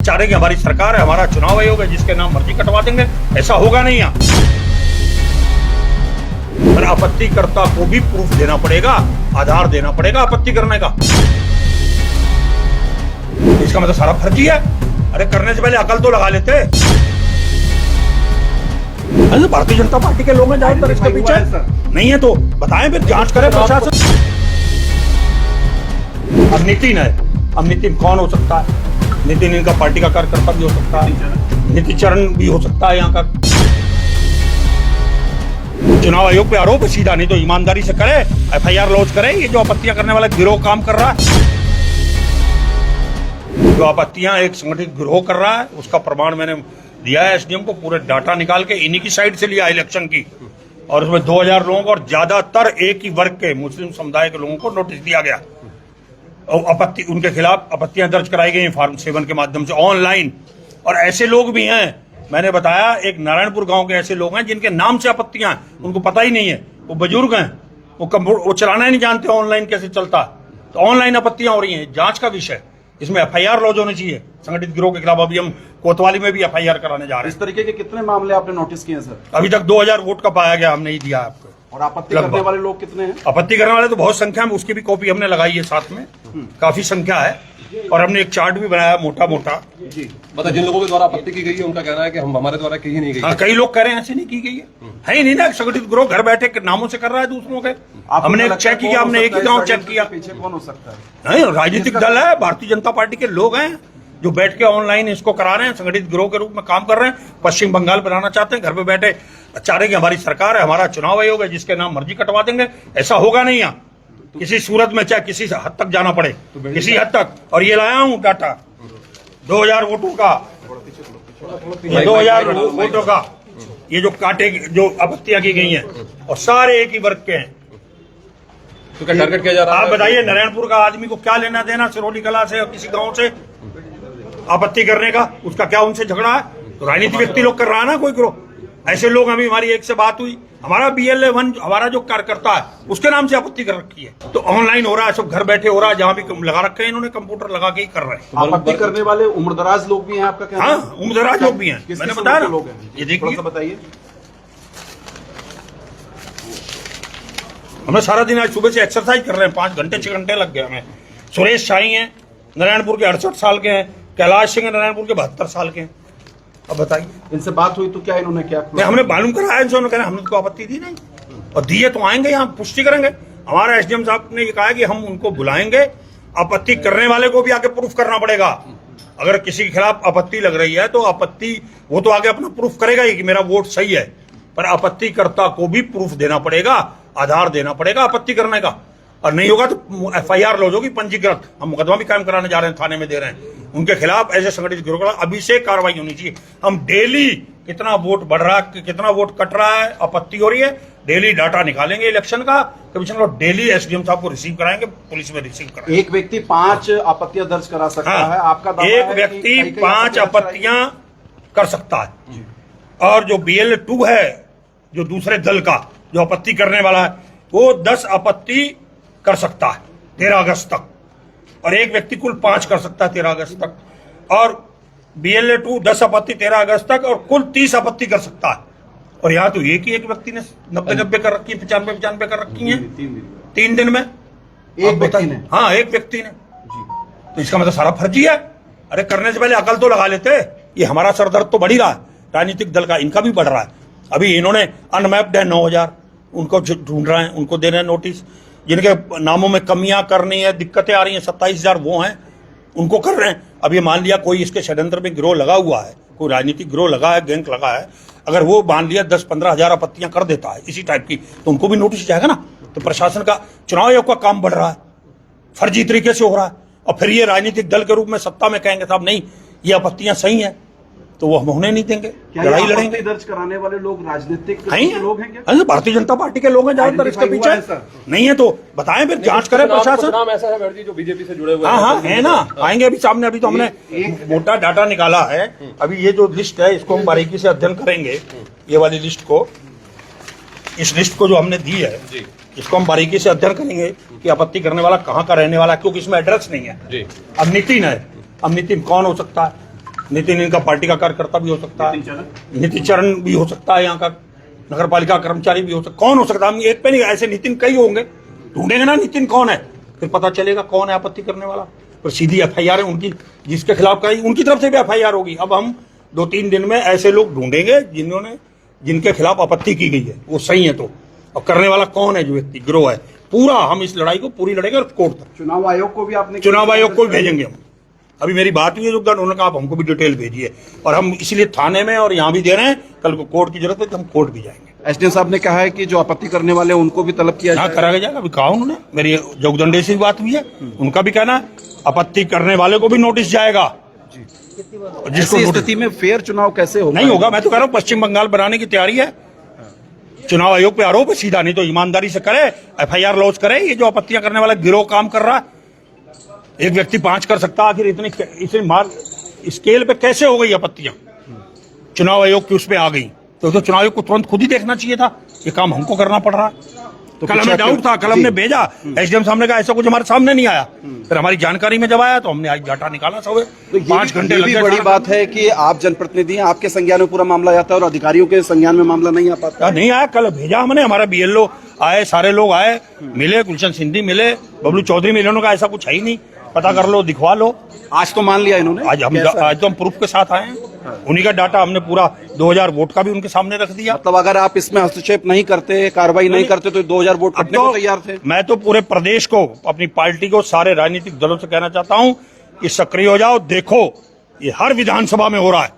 चाह रहे कि हमारी सरकार है, हमारा चुनाव आयोग है, जिसके नाम मर्जी कटवा देंगे। ऐसा होगा नहीं यहाँ। पर आपत्तिकर्ता को भी प्रूफ देना पड़ेगा, आधार देना पड़ेगा आपत्ति करने का। इसका मतलब सारा फर्जी है। अरे करने से पहले अकल तो लगा लेते। भारतीय जनता पार्टी के लोग हैं ज्यादातर इसके पीछे। नहीं है तो बताएं, फिर जांच करें प्रशासन। अब नितिन है, अब नितिन कौन हो सकता है? नितिन इनका पार्टी का कार्यकर्ता भी हो सकता है, नीतिचरण भी हो सकता है यहाँ का। चुनाव आयोग पे आरोप है सीधा, नहीं तो ईमानदारी से करे, एफआईआर लॉन्च करे। ये जो आपत्तियां करने वाला गिरोह काम कर रहा है, जो आपत्तियां एक संगठित गिरोह कर रहा है, उसका प्रमाण मैंने दिया है एसडीएम को। पूरे डाटा निकाल के इन्हीं की साइड से लिया इलेक्शन की, और उसमें 2000 लोगों को और ज्यादातर एक ही वर्ग के मुस्लिम समुदाय के लोगों को नोटिस दिया गया और आपत्ति उनके खिलाफ आपत्तियां दर्ज कराई गई फॉर्म 7 के माध्यम से ऑनलाइन। और ऐसे लोग भी हैं, मैंने बताया एक नारायणपुर गांव के ऐसे लोग हैं जिनके नाम से आपत्तियां हैं, उनको पता ही नहीं है, वो बुजुर्ग हैं, वो चलाना ही नहीं जानते ऑनलाइन कैसे चलता। तो ऑनलाइन आपत्तियां हो रही हैं, जांच का विषय। इसमें एफआईआर लॉन्च होनी चाहिए संगठित गिरोह के खिलाफ। अभी हम कोतवाली में भी एफआईआर कराने जा रहे हैं। इस तरीके के कितने मामले आपने नोटिस किए सर? अभी तक 2000 वोट का पाया गया, हमने ही दिया आपको। और आपत्ति करने वाले लोग कितने हैं? आपत्ति करने वाले तो बहुत संख्या में, उसकी भी कॉपी हमने लगाई है साथ में, काफी संख्या है। और हमने एक चार्ट भी बनाया मोटा मोटा। जी मतलब जिन लोगों के द्वारा आपत्ति की गई है उनका कहना है कि हम हमारे द्वारा की ही नहीं गई। हाँ, कई लोग कह रहे हैं ऐसे नहीं की गई है ही नहीं ना। संगठित गिरोह घर बैठे के नामों से कर रहा है दूसरों के। हमने चेक किया, हमने एक ही गांव चेक किया। पीछे कौन हो सकता है? नहीं, राजनीतिक दल है, भारतीय जनता पार्टी के लोग हैं जो बैठ के ऑनलाइन इसको करा रहे हैं, संगठित गिरोह के रूप में काम कर रहे हैं। पश्चिम बंगाल बनाना चाहते हैं, घर पे बैठे चाह रहे कि हमारी सरकार है, हमारा चुनाव आयोग है, जिसके नाम मर्जी कटवा देंगे। ऐसा होगा नहीं यहाँ किसी सूरत में, चाहे किसी हद तक जाना पड़े, किसी हद तक। और ये लाया हूं डाटा 2000 वोटों का, 2000 वोटों का, ये जो काटे जो आपत्तियां की गई हैं, और सारे एक ही वर्ग के हैं। तो क्या टारगेट किया जा रहा है? आप बताइए, नारायणपुर का आदमी को क्या लेना देना सिरोली कला से और किसी गांव से आपत्ति करने का? उसका क्या उनसे झगड़ा है? तो राजनीतिक व्यक्ति लोग कर रहा है ना कोई करो। ऐसे लोग, अभी हमारी एक से बात हुई, हमारा BLA-1 हमारा जो कार्यकर्ता है उसके नाम से आपत्ति कर रखी है। तो ऑनलाइन हो रहा है, सब घर बैठे हो रहा है, जहां भी लगा रखे हैं इन्होंने, कंप्यूटर लगा के ही कर रहे हैं। आपत्ति करने वाले उम्रदराज लोग भी हैं आपका कहना? हाँ, उम्रदराज लोग भी हैं, मैंने बताया ना। लोग हैं, ये देखिए, बताइए। हमें सारा दिन आज सुबह से एक्सरसाइज कर रहे हैं, 5 घंटे 6 घंटे लग गए हमें। सुरेश शाही हैं नारायणपुर के, 68 साल के हैं। कैलाश सिंह नारायणपुर के, 72 साल के हैं। अब बताइए, इनसे बात हुई तो क्या इन्होंने क्या? हमने मालूम कराया इनसे, उन्होंने कहा हमने तो आपत्ति दी नहीं, और दिए तो आएंगे यहाँ पुष्टि करेंगे। हमारा एसडीएम साहब ने ये कहा कि हम उनको बुलाएंगे, आपत्ति करने वाले को भी आके प्रूफ करना पड़ेगा। अगर किसी के खिलाफ आपत्ति लग रही है तो आपत्ति वो तो आगे अपना प्रूफ करेगा ही कि मेरा वोट सही है, पर आपत्तिकर्ता को भी प्रूफ देना पड़ेगा, आधार देना पड़ेगा आपत्ति करने का। और नहीं होगा तो एफआईआर लॉन्च होगी, पंजीकृत। हम मुकदमा भी कायम कराने जा रहे हैं, थाने में दे रहे हैं उनके खिलाफ। ऐसे संगठित गिरोह का अभी से कार्रवाई होनी चाहिए। हम डेली कितना वोट बढ़ रहा है, कितना वोट कट रहा है, आपत्ति हो रही है, डेली डाटा निकालेंगे इलेक्शन का कमीशन, और डेली एसडीएम साहब को रिसीव कराएंगे, पुलिस में रिसीव कराएंगे। एक व्यक्ति 5 आपत्तियां दर्ज करा सकता है, आपका दावा एक है व्यक्ति 5 आपत्तियां कर सकता है। और जो BLA-2 है, जो दूसरे दल का जो आपत्ति करने वाला है, वो 10 आपत्ति कर सकता है 13 अगस्त तक, और एक व्यक्ति कुल 5 कर सकता है 13 अगस्त तक। और BLA-2 10 आपत्ति 13 अगस्त तक, और कुल 30 आपत्ति कर सकता है। और यहाँ तो एक ही एक व्यक्ति ने 90 कर रखी है, 95 कर रखी है 3 दिन में, एक व्यक्ति ने। हाँ, एक व्यक्ति ने। तो इसका मतलब सारा फर्जी है। अरे करने से पहले अकल तो लगा लेते। ये हमारा सरदर्द तो बढ़ ही रहा है, राजनीतिक दल का, इनका भी बढ़ रहा है। अभी इन्होंने अनमैप्ड है 9000, उनको ढूंढ रहे हैं, उनको दे रहे हैं नोटिस। जिनके नामों में कमियां करनी है, दिक्कतें आ रही हैं, 27,000 वो हैं, उनको कर रहे हैं। अब ये मान लिया कोई इसके षड्यंत्र में गिरोह लगा हुआ है, कोई राजनीतिक गिरोह लगा है, गैंग लगा है, अगर वो मान लिया 10-15 हजार आपत्तियां कर देता है इसी टाइप की, तो उनको भी नोटिस जाएगा ना। तो प्रशासन का, चुनाव आयोग का काम बढ़ रहा है, फर्जी तरीके से हो रहा है। और फिर ये राजनीतिक दल के रूप में सत्ता में कहेंगे साहब नहीं ये आपत्तियां सही हैं, तो वो हम होने नहीं देंगे, लड़ाई लड़ेंगे। दर्ज कराने वाले लोग राजनीतिक लोग हैं क्या? हाँ, भारतीय जनता पार्टी के लोग हैं ज्यादातर इसके पीछे। नहीं है तो बताएं, फिर जांच करें प्रशासन। नाम ऐसा है जो बीजेपी से जुड़े हुए हैं। हाँ, है ना, आएंगे अभी सामने। अभी तो हमने एक मोटा डाटा निकाला है। अभी ये जो लिस्ट है इसको हम बारीकी से अध्ययन करेंगे, ये वाली लिस्ट को, इस लिस्ट को जो हमने दी है इसको हम बारीकी से अध्ययन करेंगे कि आपत्ति करने वाला कहाँ का रहने वाला है, क्योंकि इसमें एड्रेस नहीं है। अब नितिन है, अब नितिन कौन हो सकता है? नितिन इनका पार्टी का कार्यकर्ता भी हो सकता नितिन है, चरण? नितिन चरण भी हो सकता है, यहाँ का नगर पालिका कर्मचारी भी हो सकता, कौन हो सकता है? हम एक पे नहीं, ऐसे नितिन कई होंगे, ढूंढेंगे ना नितिन कौन है, फिर पता चलेगा कौन है आपत्ति करने वाला। पर सीधी एफआईआर है उनकी, जिसके खिलाफ कराई उनकी तरफ से भी एफआईआर होगी। अब हम 2-3 दिन में ऐसे लोग ढूंढेंगे जिनके खिलाफ आपत्ति की गई है, वो सही है तो। अब करने वाला कौन है, जो व्यक्ति गिरोह है, पूरा हम इस लड़ाई को पूरी लड़ेंगे और कोर्ट तक। चुनाव आयोग को भी आपने चुनाव आयोग को भी भेजेंगे हम। अभी मेरी बात हुई है जो उन्होंने कहा आप हमको भी डिटेल भेजिए, और हम इसलिए थाने में और यहाँ भी दे रहे हैं, कल को कोर्ट की जरूरत है तो हम कोर्ट भी जाएंगे। एसडीएम साहब ने कहा है कि जो आपत्ति करने वाले हैं उनको भी तलब किया हाँ, जाए। करा जाएगा। अभी कहा उन्होंने, मेरी जोगदंडे से भी बात हुई है, उनका भी कहना है आपत्ति करने वाले को भी नोटिस जाएगा। जिसको ऐसी नोटिस स्थिति में फेयर चुनाव कैसे होगा? नहीं होगा, मैं तो कह रहा हूँ पश्चिम बंगाल बनाने की तैयारी है। चुनाव आयोग पे आरोप है सीधा, नहीं तो ईमानदारी से करे, एफआईआर लॉन्च करे। ये जो आपत्तियां करने वाला गिरोह काम कर रहा है, एक व्यक्ति 5 कर सकता है, आखिर इतनी मार स्केल पे कैसे हो गई आपत्तियां? चुनाव आयोग की उस पे आ गई तो चुनाव आयोग को तुरंत खुद ही देखना चाहिए था, ये काम हमको करना पड़ रहा है। तो कल हमें डाउट था, कल हमने भेजा, एसडीएम साहब ने कहा ऐसा कुछ हमारे सामने नहीं आया, फिर हमारी जानकारी में जब आया तो हमने आज डाटा निकाला। सब तो 5 घंटे ये लग भी गए। बड़ी बात है कि आप जनप्रतिनिधि हैं, आपके संज्ञान में पूरा मामला जाता है और अधिकारियों के संज्ञान में मामला नहीं आ पाता। नहीं आया, कल भेजा हमने, हमारा बीएलओ आए, सारे लोग आए, मिले, गुलशन सिंधी मिले, बबलू चौधरी मिले, उन्होंने कहा ऐसा कुछ है ही नहीं, पता कर लो, दिखवा लो। आज तो मान लिया इन्होंने, आज तो हम प्रूफ के साथ आए हैं, उन्हीं का डाटा हमने पूरा 2000 वोट का भी उनके सामने रख दिया। मतलब अगर आप इसमें हस्तक्षेप नहीं करते, कार्रवाई नहीं करते तो 2000 वोट अब कटने को तैयार थे। मैं तो पूरे प्रदेश को, अपनी पार्टी को, सारे राजनीतिक दलों से कहना चाहता हूं कि सक्रिय हो जाओ। देखो ये हर विधानसभा में हो रहा है।